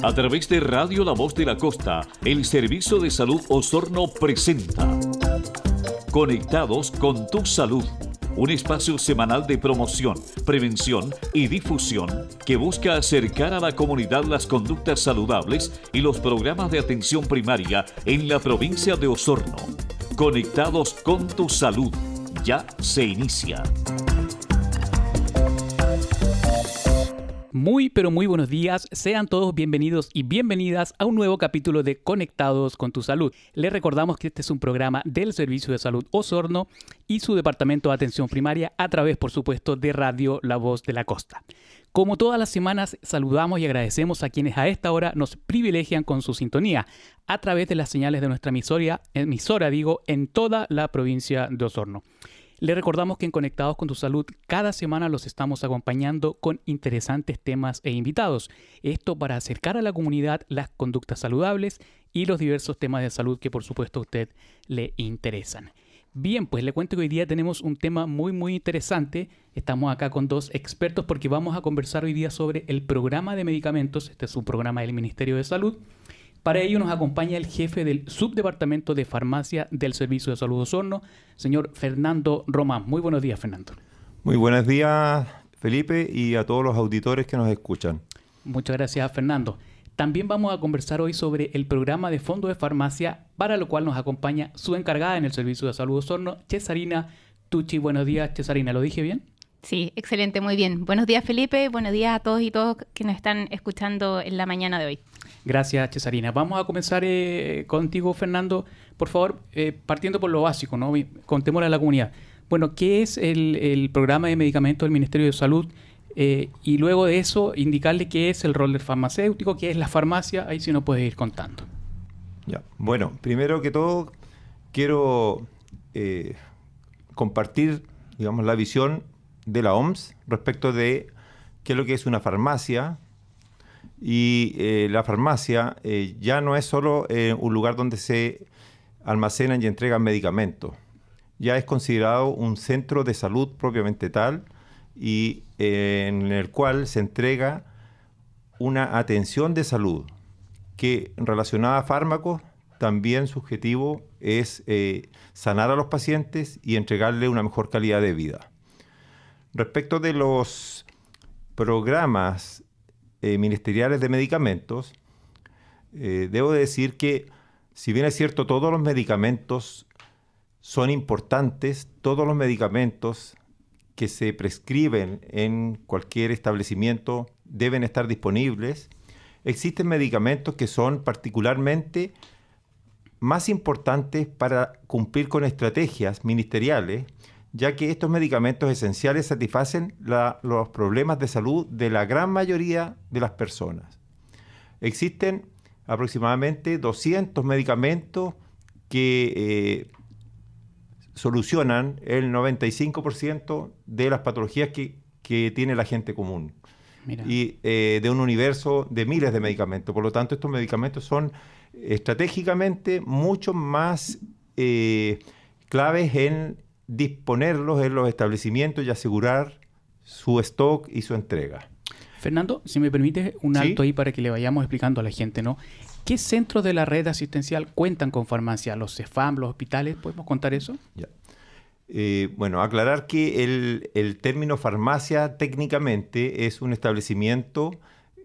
A través de Radio La Voz de la Costa, el Servicio de Salud Osorno presenta Conectados con tu Salud, un espacio semanal de promoción, prevención y difusión que busca acercar a la comunidad las conductas saludables y los programas de atención primaria en la provincia de Osorno. Conectados con tu Salud, ya se inicia. Muy pero muy buenos días, sean todos bienvenidos y bienvenidas a un nuevo capítulo de Conectados con tu Salud. Les recordamos que este es un programa del Servicio de Salud Osorno y su Departamento de Atención Primaria a través, por supuesto, de Radio La Voz de la Costa. Como todas las semanas, saludamos y agradecemos a quienes a esta hora nos privilegian con su sintonía a través de las señales de nuestra emisora en toda la provincia de Osorno. Les recordamos que en Conectados con tu Salud cada semana los estamos acompañando con interesantes temas e invitados. Esto para acercar a la comunidad las conductas saludables y los diversos temas de salud que por supuesto a usted le interesan. Bien, pues le cuento que hoy día tenemos un tema muy interesante. Estamos acá con dos expertos porque vamos a conversar hoy día sobre el programa de medicamentos. Este es un programa del Ministerio de Salud. Para ello nos acompaña el jefe del Subdepartamento de Farmacia del Servicio de Salud Osorno, señor Fernando Román. Muy buenos días, Fernando. Muy buenos días, Felipe, y a todos los auditores que nos escuchan. Muchas gracias, Fernando. También vamos a conversar hoy sobre el programa de fondo de farmacia, para lo cual nos acompaña su encargada en el Servicio de Salud Osorno, Cesarina Tucci. Buenos días, Cesarina. ¿Lo dije bien? Sí, excelente, muy bien. Buenos días, Felipe. Buenos días a todos y todas que nos están escuchando en la mañana de hoy. Gracias, Cesarina. Vamos a comenzar contigo, Fernando. Por favor, partiendo por lo básico, ¿no? Contémosle a la comunidad. Bueno, ¿qué es el programa de medicamentos del Ministerio de Salud? Y luego de eso, indicarle qué es el rol del farmacéutico, qué es la farmacia. Ahí sí nos puedes ir contando. Ya. Bueno, primero que todo, quiero compartir, digamos, la visión de la OMS respecto de qué es lo que es una farmacia. Y la farmacia ya no es solo un lugar donde se almacenan y entregan medicamentos. Ya es considerado un centro de salud propiamente tal y en el cual se entrega una atención de salud que relacionada a fármacos también su objetivo es sanar a los pacientes y entregarle una mejor calidad de vida. Respecto de los programas ministeriales de medicamentos, debo decir que, si bien es cierto, todos los medicamentos son importantes, todos los medicamentos que se prescriben en cualquier establecimiento deben estar disponibles. Existen medicamentos que son particularmente más importantes para cumplir con estrategias ministeriales, ya que estos medicamentos esenciales satisfacen los problemas de salud de la gran mayoría de las personas. Existen aproximadamente 200 medicamentos que solucionan el 95% de las patologías que tiene la gente común. Mira. Y de un universo de miles de medicamentos. Por lo tanto, estos medicamentos son estratégicamente mucho más claves en disponerlos en los establecimientos y asegurar su stock y su entrega. Fernando, si me permite un alto ahí para que le vayamos explicando a la gente, ¿no? ¿Qué centros de la red asistencial cuentan con farmacia? ¿Los CEFAM, los hospitales? ¿Podemos contar eso? Ya. Bueno, aclarar que el término farmacia técnicamente es un establecimiento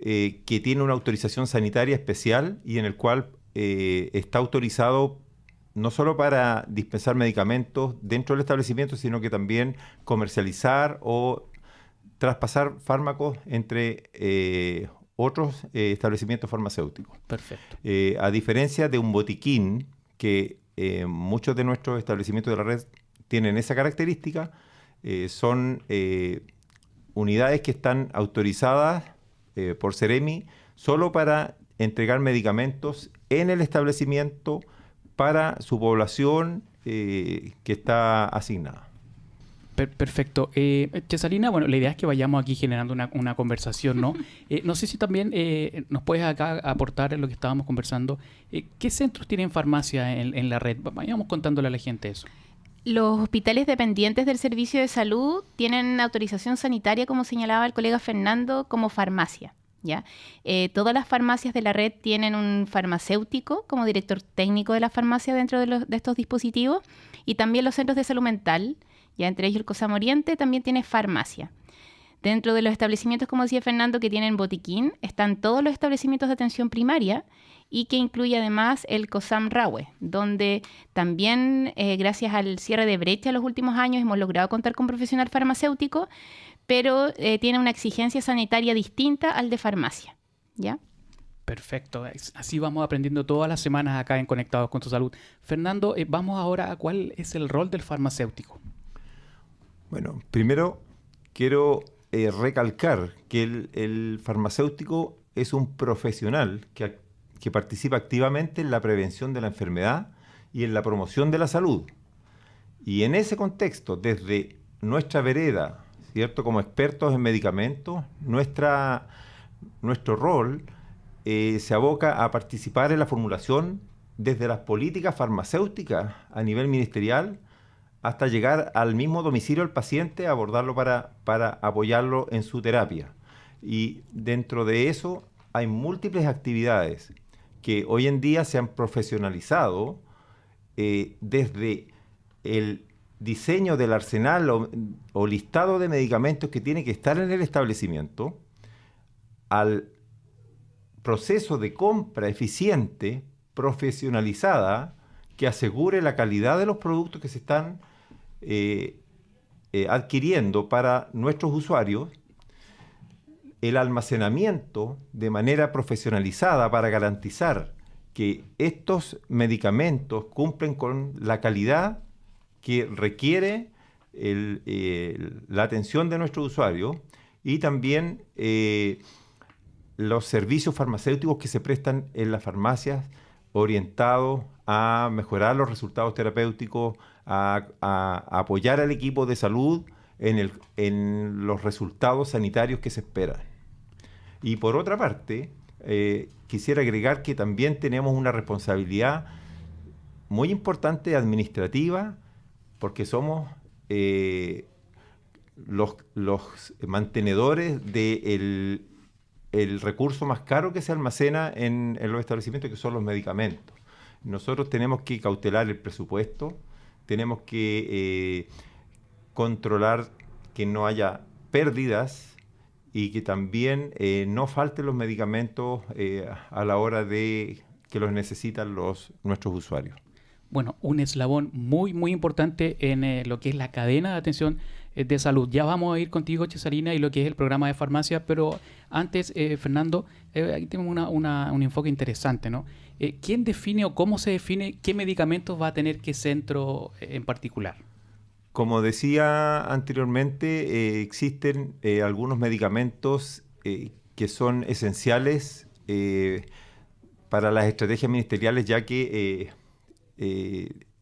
que tiene una autorización sanitaria especial y en el cual está autorizado no solo para dispensar medicamentos dentro del establecimiento, sino que también comercializar o traspasar fármacos entre otros establecimientos farmacéuticos. Perfecto. A diferencia de un botiquín, que muchos de nuestros establecimientos de la red tienen esa característica, son unidades que están autorizadas por Ceremi solo para entregar medicamentos en el establecimiento para su población que está asignada. Perfecto. Cesarina, bueno, la idea es que vayamos aquí generando una conversación, ¿no? No sé si también nos puedes acá aportar en lo que estábamos conversando. ¿Qué centros tienen farmacia en la red? Vayamos contándole a la gente eso. Los hospitales dependientes del servicio de salud tienen autorización sanitaria, como señalaba el colega Fernando, como farmacia. ¿ya? Todas las farmacias de la red tienen un farmacéutico como director técnico de la farmacia dentro de estos dispositivos, y también los centros de salud mental, ya entre ellos el COSAM Oriente, también tiene farmacia. Dentro de los establecimientos, como decía Fernando, que tienen botiquín, están todos los establecimientos de atención primaria, y que incluye además el COSAM Rahue, donde también, gracias al cierre de brecha en los últimos años, hemos logrado contar con profesional farmacéutico, pero tiene una exigencia sanitaria distinta al de farmacia, ¿ya? Perfecto. Así vamos aprendiendo todas las semanas acá en Conectados con tu Salud. Fernando, vamos ahora a cuál es el rol del farmacéutico. Bueno, primero quiero recalcar que el farmacéutico es un profesional que participa activamente en la prevención de la enfermedad y en la promoción de la salud. Y en ese contexto, desde nuestra vereda, ¿cierto?, como expertos en medicamentos, nuestro rol se aboca a participar en la formulación desde las políticas farmacéuticas a nivel ministerial hasta llegar al mismo domicilio del paciente, abordarlo para apoyarlo en su terapia. Y dentro de eso hay múltiples actividades que hoy en día se han profesionalizado desde el diseño del arsenal o listado de medicamentos que tiene que estar en el establecimiento, al proceso de compra eficiente, profesionalizada, que asegure la calidad de los productos que se están adquiriendo para nuestros usuarios, el almacenamiento de manera profesionalizada para garantizar que estos medicamentos cumplen con la calidad que requiere la atención de nuestros usuarios, y también los servicios farmacéuticos que se prestan en las farmacias orientados a mejorar los resultados terapéuticos, a apoyar al equipo de salud en los resultados sanitarios que se esperan. Y por otra parte, quisiera agregar que también tenemos una responsabilidad muy importante administrativa, porque somos los mantenedores del recurso más caro que se almacena en los establecimientos, que son los medicamentos. Nosotros tenemos que cautelar el presupuesto, tenemos que controlar que no haya pérdidas y que también no falten los medicamentos a la hora de que los necesitan nuestros usuarios. Bueno, un eslabón muy, muy importante en lo que es la cadena de atención de salud. Ya vamos a ir contigo, Cesarina, y lo que es el programa de farmacia, pero antes, Fernando, aquí tenemos un enfoque interesante, ¿no? ¿Quién define o cómo se define qué medicamentos va a tener qué centro en particular? Como decía anteriormente, existen algunos medicamentos que son esenciales para las estrategias ministeriales, ya que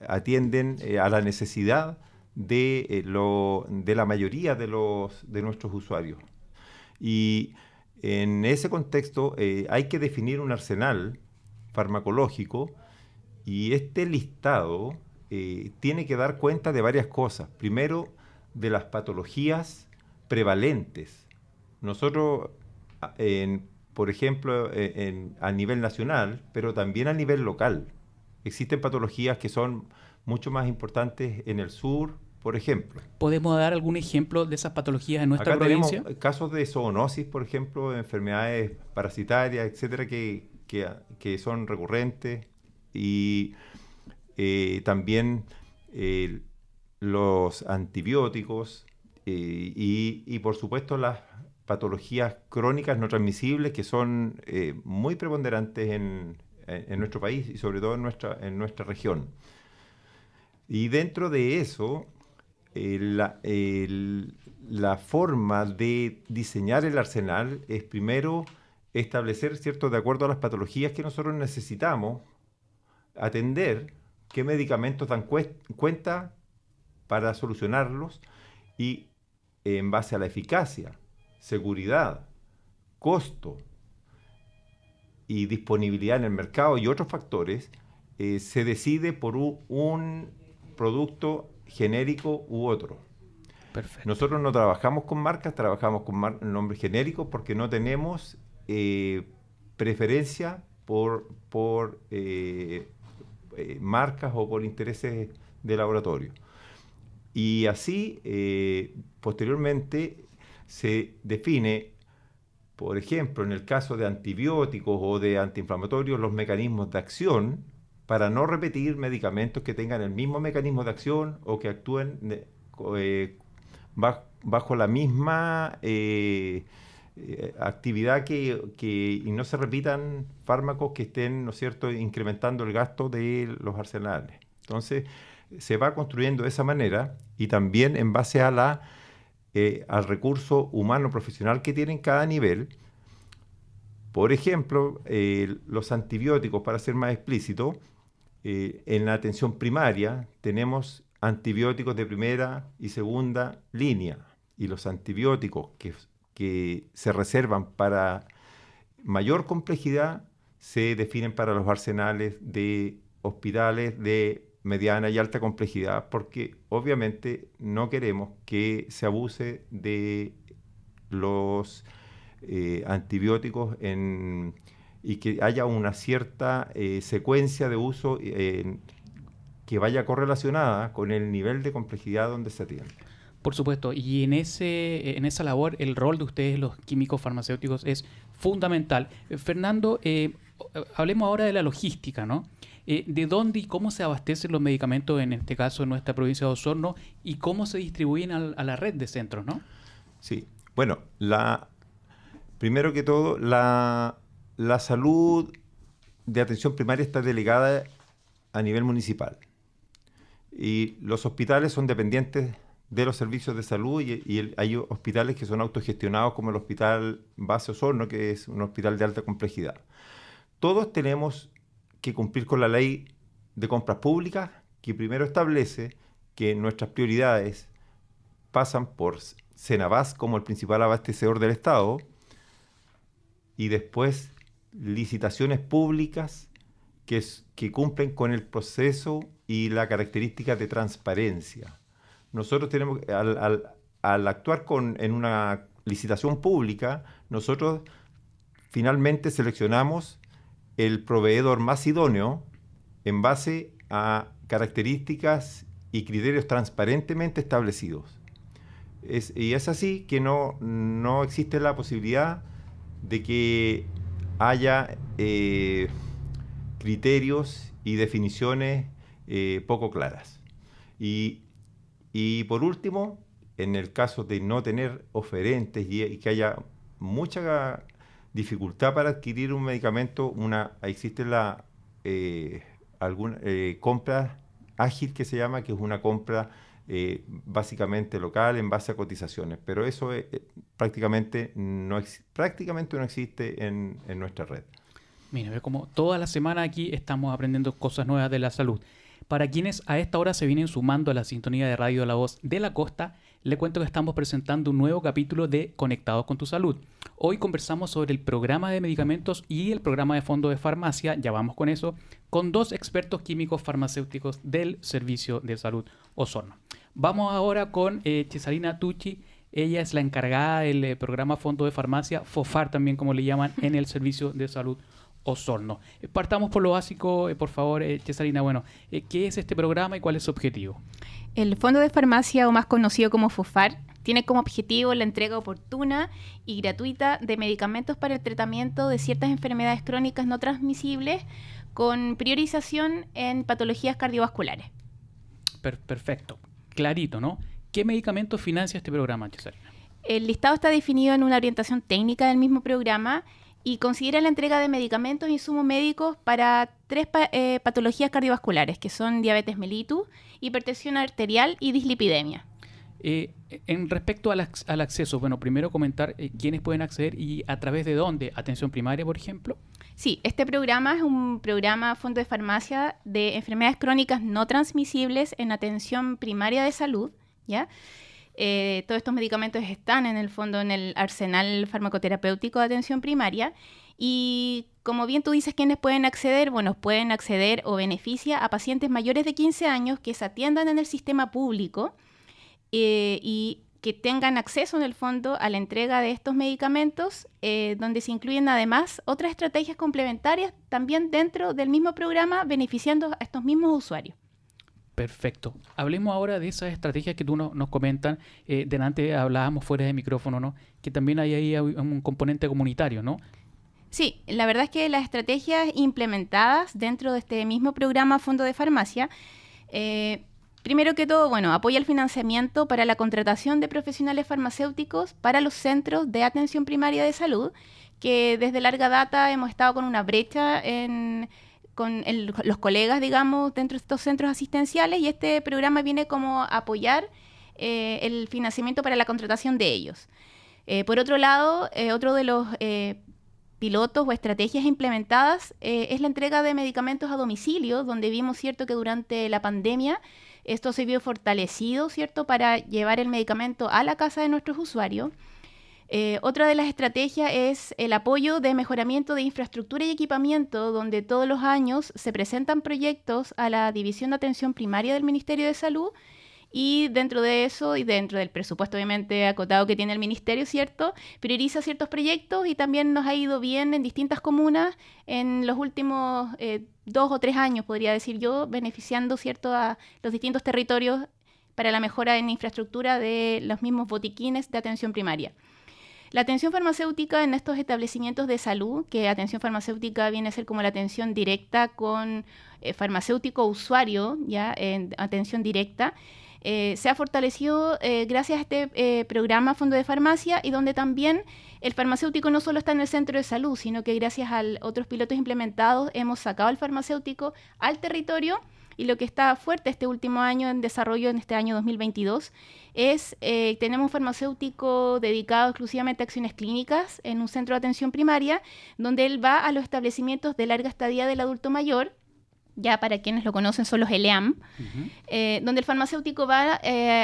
atienden a la necesidad de la mayoría de nuestros usuarios. Y en ese contexto hay que definir un arsenal farmacológico, y este listado tiene que dar cuenta de varias cosas. Primero, de las patologías prevalentes. Nosotros, por ejemplo, a nivel nacional, pero también a nivel local, existen patologías que son mucho más importantes en el sur, por ejemplo. ¿Podemos dar algún ejemplo de esas patologías en nuestra provincia? Tenemos casos de zoonosis, por ejemplo, enfermedades parasitarias, etcétera, que son recurrentes, y también los antibióticos y por supuesto las patologías crónicas no transmisibles, que son muy preponderantes en nuestro país y sobre todo en nuestra región. Y dentro de eso, la forma de diseñar el arsenal es primero establecer, ¿cierto?, de acuerdo a las patologías que nosotros necesitamos atender, qué medicamentos dan cuenta para solucionarlos, y en base a la eficacia, seguridad, costo y disponibilidad en el mercado y otros factores, se decide por un producto genérico u otro. Perfecto. Nosotros no trabajamos con marcas, trabajamos con nombres genéricos porque no tenemos preferencia por marcas o por intereses de laboratorio. Y así, posteriormente, se define, por ejemplo, en el caso de antibióticos o de antiinflamatorios, los mecanismos de acción para no repetir medicamentos que tengan el mismo mecanismo de acción o que actúen bajo la misma actividad y no se repitan fármacos que estén, ¿no es cierto?, incrementando el gasto de los arsenales. Entonces, se va construyendo de esa manera y también en base a al recurso humano profesional que tienen cada nivel. Por ejemplo, los antibióticos, para ser más explícito, en la atención primaria tenemos antibióticos de primera y segunda línea, y los antibióticos que se reservan para mayor complejidad se definen para los arsenales de hospitales de mediana y alta complejidad, porque obviamente no queremos que se abuse de los antibióticos y que haya una cierta secuencia de uso que vaya correlacionada con el nivel de complejidad donde se atiende. Por supuesto, y en esa labor el rol de ustedes, los químicos farmacéuticos, es fundamental. Fernando, hablemos ahora de la logística, ¿no? ¿De dónde y cómo se abastecen los medicamentos, en este caso en nuestra provincia de Osorno, y cómo se distribuyen a la red de centros, ¿no? Sí, bueno, primero que todo, la salud de atención primaria está delegada a nivel municipal. Y los hospitales son dependientes de los servicios de salud y hay hospitales que son autogestionados, como el Hospital Base Osorno, que es un hospital de alta complejidad. Todos tenemos que cumplir con la ley de compras públicas, que primero establece que nuestras prioridades pasan por Senabas como el principal abastecedor del Estado, y después licitaciones públicas que cumplen con el proceso y la característica de transparencia. Nosotros tenemos, al actuar en una licitación pública, nosotros finalmente seleccionamos el proveedor más idóneo en base a características y criterios transparentemente establecidos. Y es así que no existe la posibilidad de que haya criterios y definiciones poco claras. Y por último, en el caso de no tener oferentes y que haya mucha dificultad para adquirir un medicamento, existe alguna compra ágil que se llama, que es una compra básicamente local en base a cotizaciones, pero eso prácticamente no existe en nuestra red. Mira, ve como toda la semana aquí estamos aprendiendo cosas nuevas de la salud. Para quienes a esta hora se vienen sumando a la sintonía de Radio La Voz de la Costa, le cuento que estamos presentando un nuevo capítulo de Conectados con tu Salud. Hoy conversamos sobre el programa de medicamentos y el programa de fondo de farmacia, ya vamos con eso, con dos expertos químicos farmacéuticos del Servicio de Salud Osorno. Vamos ahora con Cesarina Tucci. Ella es la encargada del programa fondo de farmacia, FOFAR también como le llaman, en el Servicio de Salud Osorno. Partamos por lo básico, por favor, Cesarina. Bueno, ¿qué es este programa y cuál es su objetivo? El Fondo de Farmacia, o más conocido como FOFAR, tiene como objetivo la entrega oportuna y gratuita de medicamentos para el tratamiento de ciertas enfermedades crónicas no transmisibles, con priorización en patologías cardiovasculares. Perfecto, clarito, ¿no? ¿Qué medicamentos financia este programa, Cesarina? El listado está definido en una orientación técnica del mismo programa y considera la entrega de medicamentos e insumos médicos para 3 patologías cardiovasculares, que son diabetes mellitus, hipertensión arterial y dislipidemia. En respecto al acceso, bueno, primero comentar quiénes pueden acceder y a través de dónde. ¿Atención primaria, por ejemplo? Sí, este programa es un programa fondo de farmacia de enfermedades crónicas no transmisibles en atención primaria de salud, ¿ya? Todos estos medicamentos están en el fondo en el arsenal farmacoterapéutico de atención primaria y, como bien tú dices, ¿quiénes pueden acceder? Bueno, pueden acceder o beneficia a pacientes mayores de 15 años que se atiendan en el sistema público y que tengan acceso en el fondo a la entrega de estos medicamentos, donde se incluyen además otras estrategias complementarias también dentro del mismo programa, beneficiando a estos mismos usuarios. Perfecto. Hablemos ahora de esas estrategias que tú nos comentan. Delante hablábamos fuera de micrófono, ¿no? Que también hay ahí un componente comunitario, ¿no? Sí, la verdad es que las estrategias implementadas dentro de este mismo programa Fondo de Farmacia, primero que todo, bueno, apoya el financiamiento para la contratación de profesionales farmacéuticos para los centros de atención primaria de salud, que desde larga data hemos estado con una brecha los colegas, digamos, dentro de estos centros asistenciales, y este programa viene como a apoyar el financiamiento para la contratación de ellos. Por otro lado, otro de los pilotos o estrategias implementadas es la entrega de medicamentos a domicilio, donde vimos, ¿cierto?, que durante la pandemia esto se vio fortalecido, ¿cierto?, para llevar el medicamento a la casa de nuestros usuarios. Otra de las estrategias es el apoyo de mejoramiento de infraestructura y equipamiento, donde todos los años se presentan proyectos a la División de Atención Primaria del Ministerio de Salud, y dentro de eso, y dentro del presupuesto obviamente acotado que tiene el Ministerio, ¿cierto?, prioriza ciertos proyectos, y también nos ha ido bien en distintas comunas en los últimos 2 o 3 años, podría decir yo, beneficiando, ¿cierto?, a los distintos territorios para la mejora en infraestructura de los mismos botiquines de atención primaria. La atención farmacéutica en estos establecimientos de salud, que atención farmacéutica viene a ser como la atención directa con farmacéutico usuario, ya en atención directa, se ha fortalecido gracias a este programa Fondo de Farmacia, y donde también el farmacéutico no solo está en el centro de salud, sino que gracias a otros pilotos implementados hemos sacado al farmacéutico al territorio. Y lo que está fuerte este último año en desarrollo, en este año 2022, es tenemos un farmacéutico dedicado exclusivamente a acciones clínicas en un centro de atención primaria, donde él va a los establecimientos de larga estadía del adulto mayor, ya para quienes lo conocen son los ELEAM, donde el farmacéutico va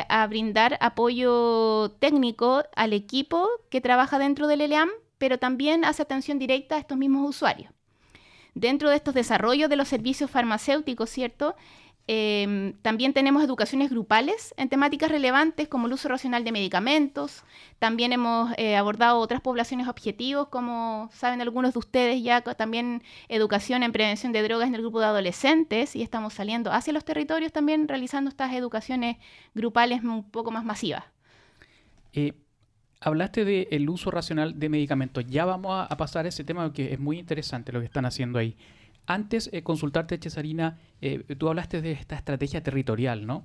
a brindar apoyo técnico al equipo que trabaja dentro del ELEAM, pero también hace atención directa a estos mismos usuarios. Dentro de estos desarrollos de los servicios farmacéuticos, ¿cierto?, también tenemos educaciones grupales en temáticas relevantes como el uso racional de medicamentos. También hemos abordado otras poblaciones objetivos, como saben algunos de ustedes, ya también educación en prevención de drogas en el grupo de adolescentes, y estamos saliendo hacia los territorios también realizando estas educaciones grupales un poco más masivas. Hablaste del uso racional de medicamentos. Ya vamos a pasar a ese tema porque es muy interesante lo que están haciendo ahí. Antes, consultarte, Cesarina, tú hablaste de esta estrategia territorial, ¿no?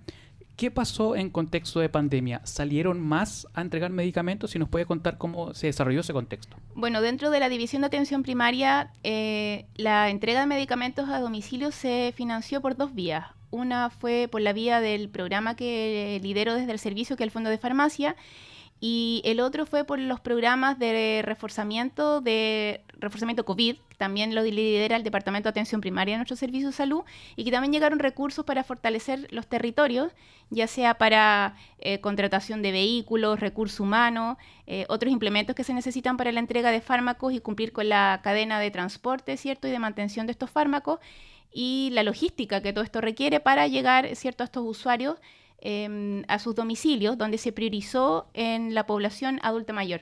¿Qué pasó en contexto de pandemia? ¿Salieron más a entregar medicamentos? Si nos puede contar cómo se desarrolló ese contexto. Bueno, dentro de la División de Atención Primaria, la entrega de medicamentos a domicilio se financió por 2 vías. Una fue por la vía del programa que lidero desde el servicio, que es el Fondo de Farmacia, y el otro fue por los programas de reforzamiento COVID, que también lo lidera el Departamento de Atención Primaria de nuestro Servicio de Salud, y que también llegaron recursos para fortalecer los territorios, ya sea para contratación de vehículos, recursos humanos, otros implementos que se necesitan para la entrega de fármacos y cumplir con la cadena de transporte, ¿cierto?, y de mantención de estos fármacos, y la logística que todo esto requiere para llegar, ¿cierto?, a estos usuarios a sus domicilios, donde se priorizó en la población adulta mayor.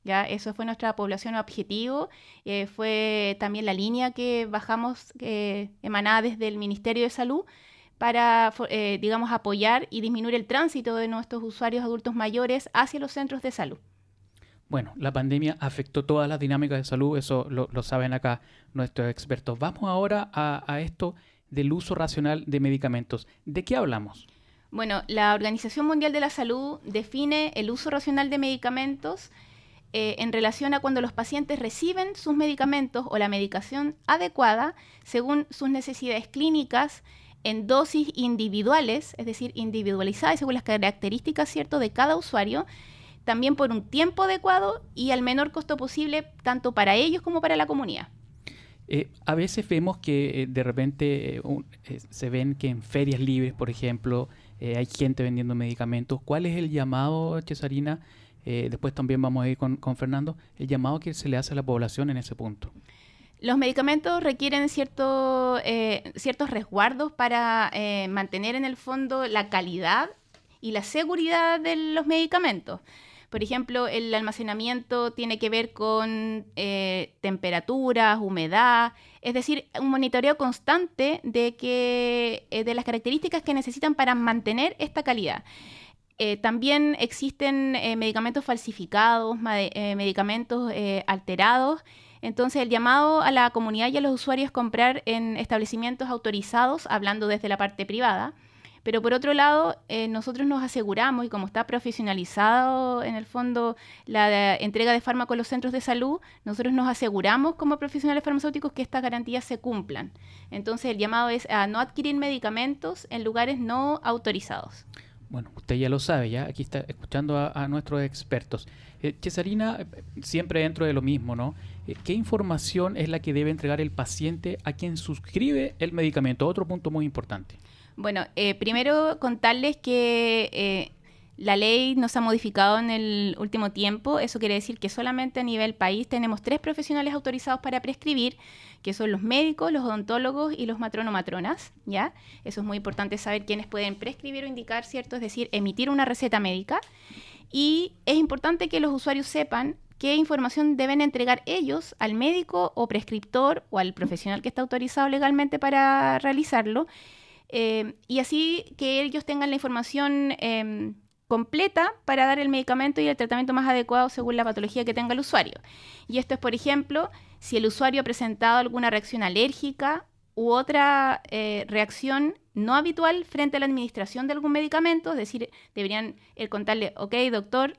¿Ya? Eso fue nuestra población objetivo, fue también la línea que bajamos emanada desde el Ministerio de Salud para, digamos, apoyar y disminuir el tránsito de nuestros usuarios adultos mayores hacia los centros de salud. Bueno, la pandemia afectó todas las dinámicas de salud, eso lo saben acá nuestros expertos. Vamos ahora a esto del uso racional de medicamentos. ¿De qué hablamos? Bueno, la Organización Mundial de la Salud define el uso racional de medicamentos en relación a cuando los pacientes reciben sus medicamentos o la medicación adecuada según sus necesidades clínicas en dosis individuales, es decir, individualizadas según las características, ¿cierto?, de cada usuario, también por un tiempo adecuado y al menor costo posible, tanto para ellos como para la comunidad. A veces vemos que de repente se ven que en ferias libres, por ejemplo, hay gente vendiendo medicamentos. ¿Cuál es el llamado, Cesarina? Después también vamos a ir con Fernando. El llamado que se le hace a la población en ese punto. Los medicamentos requieren ciertos resguardos para mantener en el fondo la calidad y la seguridad de los medicamentos. Por ejemplo, el almacenamiento tiene que ver con temperaturas, humedad, es decir, un monitoreo constante de las características que necesitan para mantener esta calidad. También existen medicamentos falsificados, medicamentos alterados. Entonces, el llamado a la comunidad y a los usuarios es comprar en establecimientos autorizados, hablando desde la parte privada. Pero por otro lado, nosotros nos aseguramos, y como está profesionalizado en el fondo la entrega de fármacos a los centros de salud, nosotros nos aseguramos como profesionales farmacéuticos que estas garantías se cumplan. Entonces el llamado es a no adquirir medicamentos en lugares no autorizados. Bueno, usted ya lo sabe, ya aquí está escuchando a nuestros expertos. Cesarina, siempre dentro de lo mismo, ¿no? ¿Qué información es la que debe entregar el paciente a quien suscribe el medicamento? Otro punto muy importante. Bueno, primero contarles que la ley no se ha modificado en el último tiempo. Eso quiere decir que solamente a nivel país tenemos 3 profesionales autorizados para prescribir, que son los médicos, los odontólogos y los matrono-matronas, ¿ya? Eso es muy importante saber quiénes pueden prescribir o indicar, ¿cierto? Es decir, emitir una receta médica. Y es importante que los usuarios sepan qué información deben entregar ellos al médico o prescriptor o al profesional que está autorizado legalmente para realizarlo. Y así que ellos tengan la información completa para dar el medicamento y el tratamiento más adecuado según la patología que tenga el usuario. Y esto es, por ejemplo, si el usuario ha presentado alguna reacción alérgica u otra reacción no habitual frente a la administración de algún medicamento, es decir, deberían contarle, ok, doctor,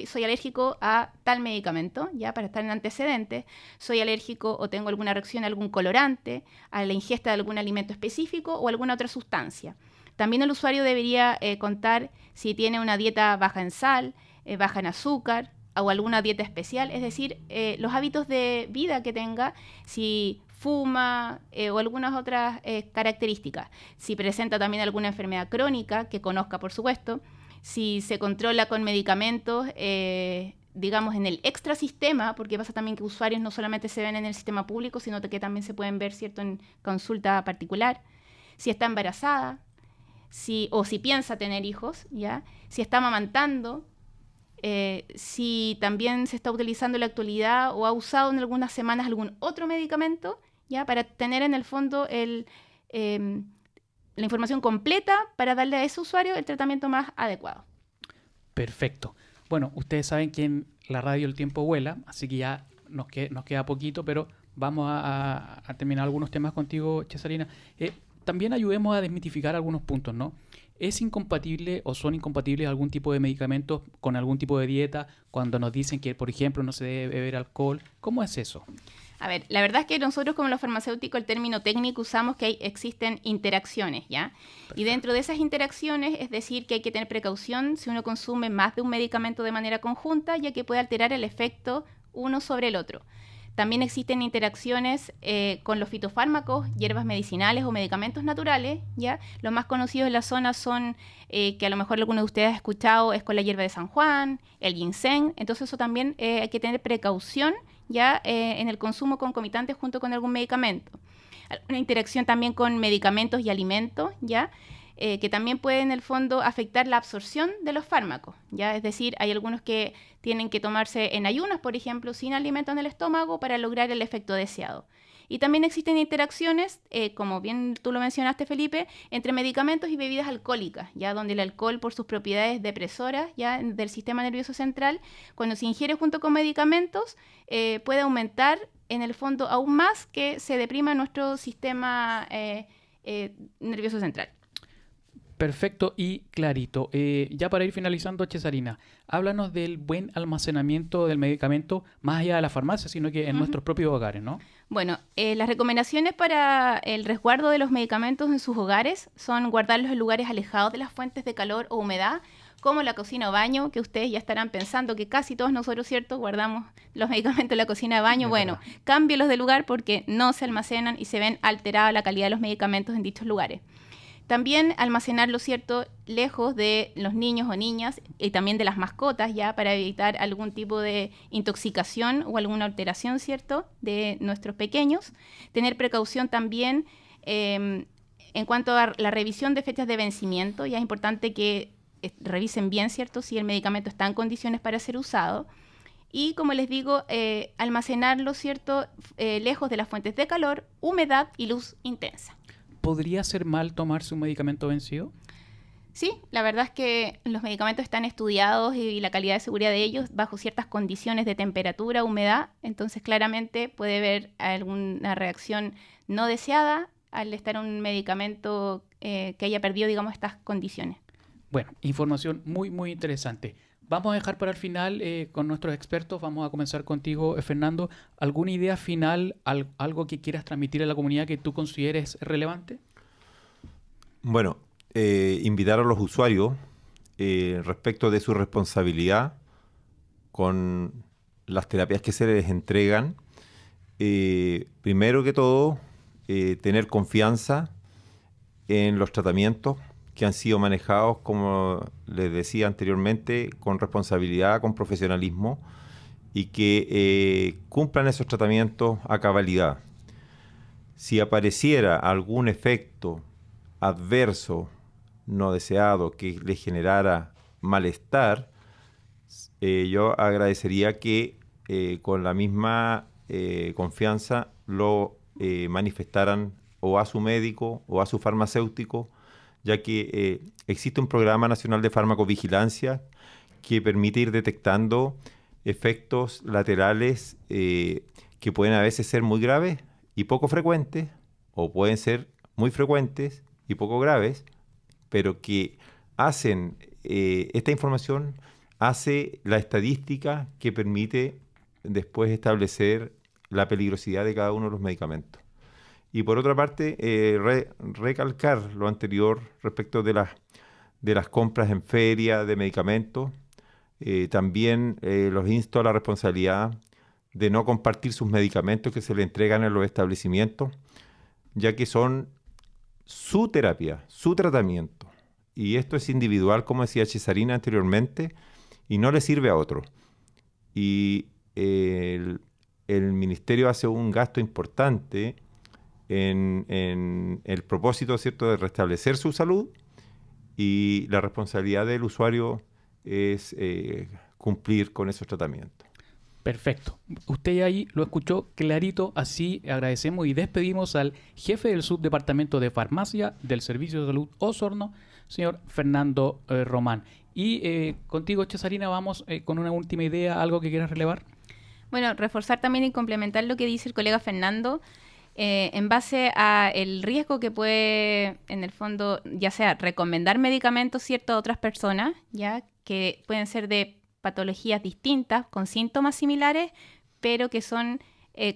soy alérgico a tal medicamento, ya para estar en antecedentes, soy alérgico o tengo alguna reacción a algún colorante, a la ingesta de algún alimento específico o alguna otra sustancia. También el usuario debería contar si tiene una dieta baja en sal, baja en azúcar o alguna dieta especial, es decir, los hábitos de vida que tenga, si fuma o algunas otras características. Si presenta también alguna enfermedad crónica, que conozca, por supuesto. Si se controla con medicamentos, digamos, en el extrasistema, porque pasa también que usuarios no solamente se ven en el sistema público, sino que también se pueden ver, ¿cierto?, en consulta particular. Si está embarazada, o si piensa tener hijos, ¿ya? Si está amamantando, si también se está utilizando en la actualidad o ha usado en algunas semanas algún otro medicamento, ¿ya? Para tener en el fondo la información completa para darle a ese usuario el tratamiento más adecuado. Perfecto. Bueno, ustedes saben que en la radio el tiempo vuela, así que ya nos queda poquito, pero vamos a terminar algunos temas contigo, Cesarina. También ayudemos a desmitificar algunos puntos, ¿no? ¿Es incompatible o son incompatibles algún tipo de medicamentos con algún tipo de dieta cuando nos dicen que, por ejemplo, no se debe beber alcohol? ¿Cómo es eso? A ver, la verdad es que nosotros como los farmacéuticos el término técnico usamos que existen interacciones, ¿ya? Perfecto. Y dentro de esas interacciones es decir que hay que tener precaución si uno consume más de un medicamento de manera conjunta, ya que puede alterar el efecto uno sobre el otro. También existen interacciones con los fitofármacos, hierbas medicinales o medicamentos naturales, ¿ya? Los más conocidos en la zona son, que a lo mejor alguno de ustedes ha escuchado, es con la hierba de San Juan, el ginseng. Entonces eso también hay que tener precaución, ¿ya? En el consumo concomitante junto con algún medicamento. Una interacción también con medicamentos y alimentos, ¿ya? Que también puede en el fondo afectar la absorción de los fármacos, ¿ya? Es decir, hay algunos que tienen que tomarse en ayunas, por ejemplo, sin alimento en el estómago para lograr el efecto deseado. Y también existen interacciones, como bien tú lo mencionaste, Felipe, entre medicamentos y bebidas alcohólicas, ¿ya? Donde el alcohol, por sus propiedades depresoras, ¿ya? Del sistema nervioso central, cuando se ingiere junto con medicamentos, puede aumentar en el fondo aún más que se deprima nuestro sistema nervioso central. Perfecto y clarito. Ya para ir finalizando, Cesarina, háblanos del buen almacenamiento del medicamento más allá de la farmacia, sino que en nuestros propios hogares, ¿no? Bueno, las recomendaciones para el resguardo de los medicamentos en sus hogares son guardarlos en lugares alejados de las fuentes de calor o humedad, como la cocina o baño, que ustedes ya estarán pensando que casi todos nosotros, ¿cierto?, guardamos los medicamentos en la cocina de baño. Bueno, cámbielos de lugar porque no se almacenan y se ven alterada la calidad de los medicamentos en dichos lugares. También almacenarlo, ¿cierto?, lejos de los niños o niñas y también de las mascotas, ya, para evitar algún tipo de intoxicación o alguna alteración, ¿cierto?, de nuestros pequeños. Tener precaución también en cuanto a la revisión de fechas de vencimiento. Ya es importante que revisen bien, ¿cierto?, si el medicamento está en condiciones para ser usado. Y como les digo, almacenarlo, ¿cierto?, lejos de las fuentes de calor, humedad y luz intensa. ¿Podría ser mal tomarse un medicamento vencido? Sí, la verdad es que los medicamentos están estudiados y la calidad de seguridad de ellos bajo ciertas condiciones de temperatura, humedad, entonces claramente puede haber alguna reacción no deseada al estar un medicamento que haya perdido, digamos, estas condiciones. Bueno, información muy, muy interesante. Vamos a dejar para el final con nuestros expertos. Vamos a comenzar contigo, Fernando. ¿Alguna idea final, algo que quieras transmitir a la comunidad que tú consideres relevante? Bueno, invitar a los usuarios respecto de su responsabilidad con las terapias que se les entregan. Primero que todo, tener confianza en los tratamientos que han sido manejados, como les decía anteriormente, con responsabilidad, con profesionalismo, y que cumplan esos tratamientos a cabalidad. Si apareciera algún efecto adverso no deseado que les generara malestar, yo agradecería que con la misma confianza lo manifestaran o a su médico o a su farmacéutico, ya que existe un programa nacional de farmacovigilancia que permite ir detectando efectos laterales que pueden a veces ser muy graves y poco frecuentes, o pueden ser muy frecuentes y poco graves, pero que hacen, esta información hace la estadística que permite después establecer la peligrosidad de cada uno de los medicamentos. Y por otra parte, recalcar lo anterior respecto de las compras en feria de medicamentos. También los insto a la responsabilidad de no compartir sus medicamentos que se le entregan en los establecimientos, ya que son su terapia, su tratamiento. Y esto es individual, como decía Cesarina anteriormente, y no le sirve a otro. Y el Ministerio hace un gasto importante en el propósito, ¿cierto?, de restablecer su salud, y la responsabilidad del usuario es cumplir con esos tratamientos. Perfecto. Usted ahí lo escuchó clarito, así agradecemos y despedimos al jefe del subdepartamento de farmacia del Servicio de Salud Osorno, señor Fernando Román. Y contigo, Cesarina, vamos con una última idea, algo que quieras relevar. Bueno, reforzar también y complementar lo que dice el colega Fernando, en base a el riesgo que puede, en el fondo, ya sea recomendar medicamentos, ¿cierto?, a otras personas, ya que pueden ser de patologías distintas, con síntomas similares, pero que son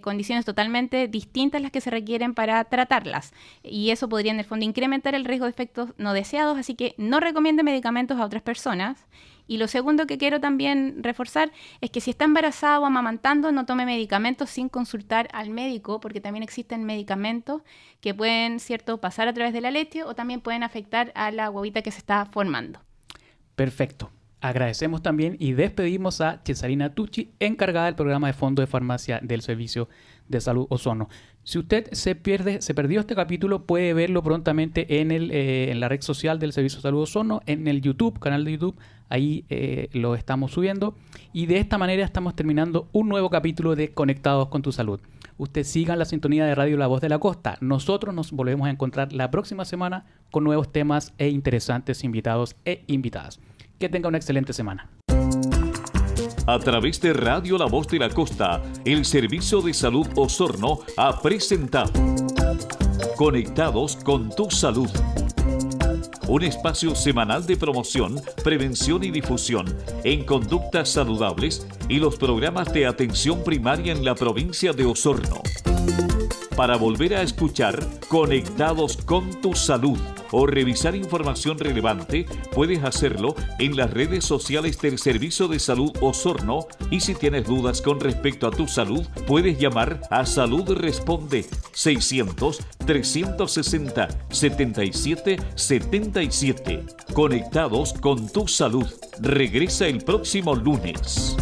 condiciones totalmente distintas las que se requieren para tratarlas. Y eso podría, en el fondo, incrementar el riesgo de efectos no deseados, así que no recomiende medicamentos a otras personas. Y lo segundo que quiero también reforzar es que si está embarazada o amamantando, no tome medicamentos sin consultar al médico, porque también existen medicamentos que pueden, ¿cierto?, pasar a través de la leche o también pueden afectar a la guaguita que se está formando. Perfecto. Agradecemos también y despedimos a Cesarina Tucci, encargada del programa de fondo de farmacia del Servicio de Salud Osorno. Si usted se perdió este capítulo, puede verlo prontamente en la red social del Servicio de Salud Osorno, en el canal de YouTube. Ahí lo estamos subiendo. Y de esta manera estamos terminando un nuevo capítulo de Conectados con tu Salud. Usted siga en la sintonía de Radio La Voz de la Costa. Nosotros nos volvemos a encontrar la próxima semana con nuevos temas e interesantes invitados e invitadas. Que tenga una excelente semana. A través de Radio La Voz de la Costa, el Servicio de Salud Osorno ha presentado Conectados con tu Salud. Un espacio semanal de promoción, prevención y difusión en conductas saludables y los programas de atención primaria en la provincia de Osorno. Para volver a escuchar Conectados con tu Salud o revisar información relevante, puedes hacerlo en las redes sociales del Servicio de Salud Osorno, y si tienes dudas con respecto a tu salud, puedes llamar a Salud Responde 600-360-7777. Conectados con tu Salud. Regresa el próximo lunes.